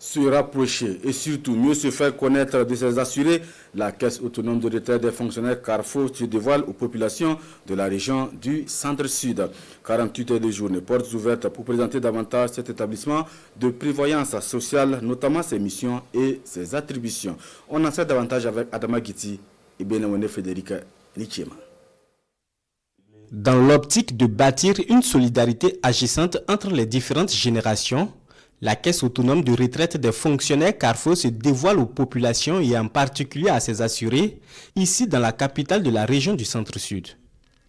se rapprocher et surtout mieux se faire connaître de ses assurés, la Caisse autonome de retraite des fonctionnaires Carrefour se dévoile aux populations de la région du Centre-Sud. 48 heures de journée, portes ouvertes pour présenter davantage cet établissement de prévoyance sociale, notamment ses missions et ses attributions. On en sait davantage avec Adama Giti et Benamone Frédéric Nichema. Dans l'optique de bâtir une solidarité agissante entre les différentes générations, la Caisse autonome de retraite des fonctionnaires Carrefour se dévoile aux populations et en particulier à ses assurés, ici dans la capitale de la région du Centre-Sud.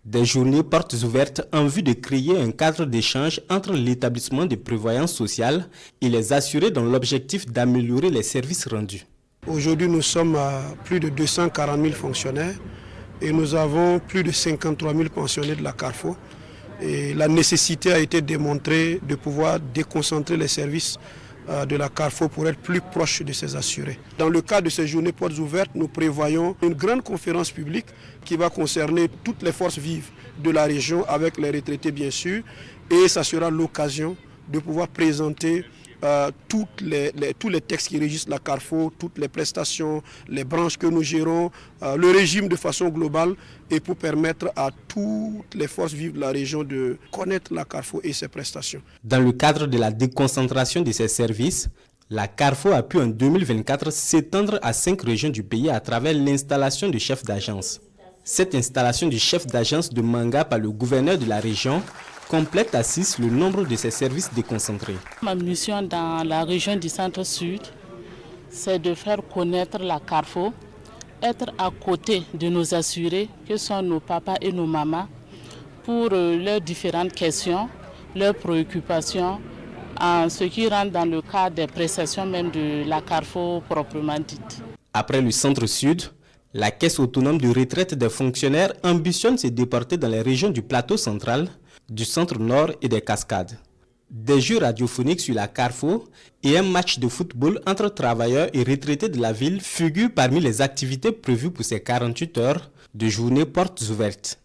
Des journées portes ouvertes en vue de créer un cadre d'échange entre l'établissement de prévoyance sociale et les assurés dans l'objectif d'améliorer les services rendus. Aujourd'hui, nous sommes à plus de 240 000 fonctionnaires et nous avons plus de 53 000 pensionnés de la Carrefour. Et la nécessité a été démontrée de pouvoir déconcentrer les services de la Carrefour pour être plus proche de ses assurés. Dans le cadre de ces journées portes ouvertes, nous prévoyons une grande conférence publique qui va concerner toutes les forces vives de la région avec les retraités bien sûr. Et ça sera l'occasion de pouvoir présenter tous les textes qui régissent la Carrefour, toutes les prestations, les branches que nous gérons, le régime de façon globale et pour permettre à toutes les forces vives de la région de connaître la Carrefour et ses prestations. Dans le cadre de la déconcentration de ses services, la Carrefour a pu en 2024 s'étendre à 5 régions du pays à travers l'installation du chef d'agence. Cette installation du chef d'agence de Manga par le gouverneur de la région complète à 6 le nombre de ses services déconcentrés. Ma mission dans la région du Centre-Sud, c'est de faire connaître la Carrefour, être à côté de nos assurés, que sont nos papas et nos mamans, pour leurs différentes questions, leurs préoccupations, en ce qui rentre dans le cadre des prestations même de la Carrefour proprement dite. Après le Centre-Sud, la Caisse autonome de retraite des fonctionnaires ambitionne se déporter dans les régions du plateau central, du centre-nord et des Cascades. Des jeux radiophoniques sur la Carrefour et un match de football entre travailleurs et retraités de la ville figurent parmi les activités prévues pour ces 48 heures de journée portes ouvertes.